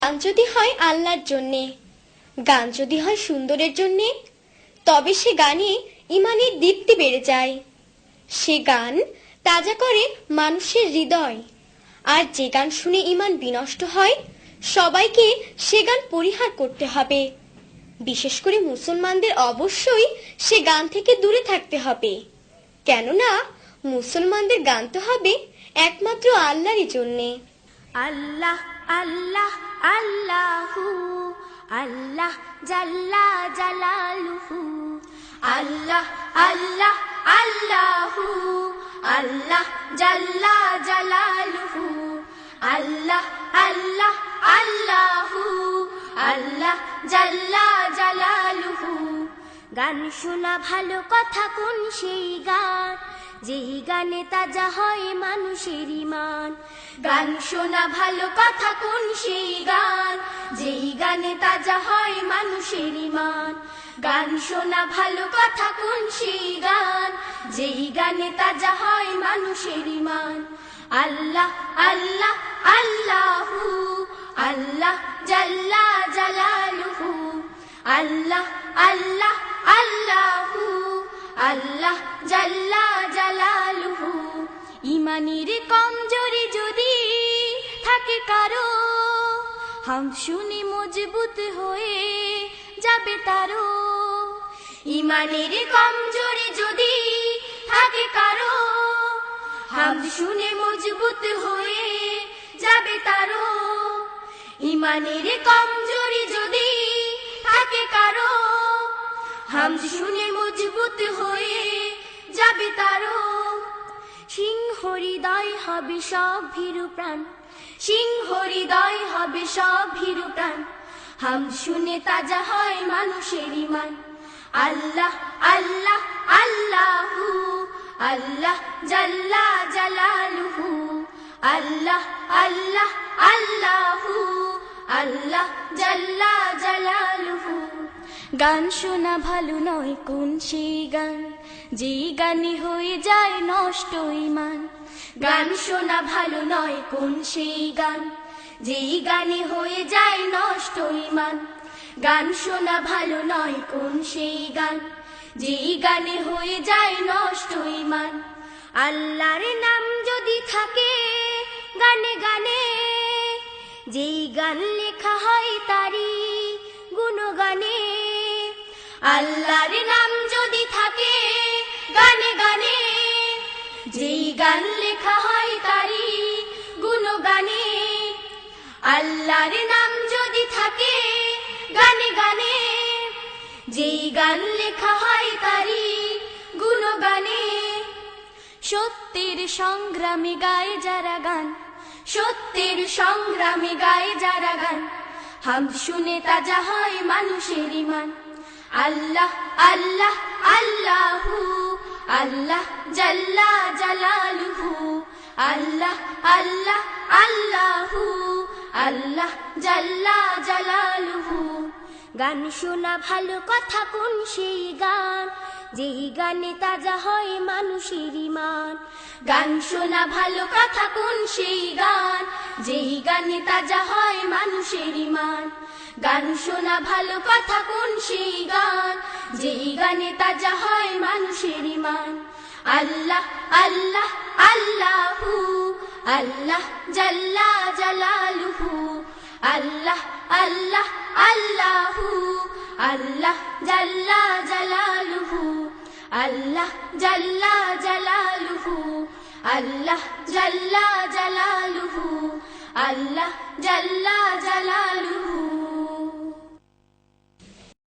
গান যদি হয় আল্লাহর জন্যে, গান যদি হয় সুন্দরের জন্যে, তবে সে গানে ইমানের দীপ্তি বেড়ে যায়। সে গান তাজা করে মানুষের হৃদয়। আর যে গান শুনে ইমান বিনষ্ট হয়, সবাইকে সে গান পরিহার করতে হবে। বিশেষ করে মুসলমানদের অবশ্যই সে গান থেকে দূরে থাকতে হবে। কেননা মুসলমানদের গান তো হবে একমাত্র আল্লাহরই জন্যে। আল্লাহ আল্লাহ আল্লাহু আল্লাহ জাল্লা জালালুহু। আল্লাহ আল্লাহ আল্লাহু আল্লাহ জাল্লা জালালুহু। আল্লাহ আল্লাহ আল্লাহু আল্লাহ জাল্লা জালালুহু। গান শোনা ভালো কথা কোন সেই গান, যেই গানে তাজা হয় মানুষের ঈমান। গান শোনা ভালো কথা কোন সেই গান, যেই গানে তাজা হয় মানুষের ঈমান। গান শোনা ভালো কথা কোন সেই গান, যেই গানে তাজা হয় মানুষের ঈমান। আল্লাহ আল্লাহ আল্লাহু আল্লাহ জাল্লা জালালুহু। আল্লাহ আল্লাহ আল্লাহু আল্লাহ জাল্লা জালালুহু। ইমানের কমজোরি যদি থাকে কারো, হাম শুনে মজবুত হয়ে যাবে তারো। ইমানের কমজোরি যদি থাকে কারো, হাম শুনে মজবুত হয়ে যাবে তারো। ইমানের কমজোরি যদি থাকে কারো, হাম শুনে মজবুত হয়ে যাবে তারো। সিংহ হৃদয় হবে সব ভীরু প্রাণ, সিংহ হৃদয় হবে সব ভীরু প্রাণ। হাম শুনে তাজা হয় মানুষের ঈমান। আল্লাহ আল্লাহ আল্লাহু আল্লাহ জাল্লা জালালুহু। আল্লাহ আল্লাহ আল্লাহু আল্লাহ জাল্লা জালালুহু। গান শোনা ভালো নয় কোন সেই গান, যেই গানে হয়ে যায় নষ্ট ঈমান। গান শোনা ভালো নয় কোন সেই গান, যেই গানে হয়ে যায় নষ্ট ঈমান। গান শোনা ভালো নয় কোন সেই গান, যেই গানে হয়ে যায় নষ্ট ঈমান। আল্লাহর নাম যদি থাকে গানে গানে, যেই গান লেখা হয় তারি গুণগানে। আল্লাহর নাম যদি থাকে গানে গানে, যেই গান লেখা হয় তারি গুণগানে। আল্লাহর নাম যদি থাকে গানে গানে, যেই গান লেখা হয় তারি গুণগানে। সত্যের সংগ্রামে গায় যারা গান, সত্যের সংগ্রামে গায় যারা গান। হাম শুনে তাজা হয় মানুষের ঈমান। আল্লাহ আল্লাহ আল্লাহু আল্লাহ জাল্লা জালালুহু। আল্লাহ আল্লাহ আল্লাহু আল্লাহ জাল্লা জালালুহু। গান শোনা ভালো কথা কোন সেই গান, যেই গানে তাজা হয় মানুষের ঈমান। গান শোনা ভালো কথা কোন সেই গান, যেই গানে তাজা হয় মানুষের ঈমান। গান শোনা ভালো কথা কোন সেই গান, যেই গানে তাজা হয় মানুষের ঈমান। আল্লাহ আল্লাহ আল্লাহু আল্লাহ জাল্লা জালালুহু। আল্লাহ আল্লাহ আল্লাহু আল্লাহ জাল্লা জালালুহু। আল্লাহ জাল্লা জালালুহু। আল্লাহ জাল্লা জালালুহু। আল্লাহ জাল্লা জালালুহু।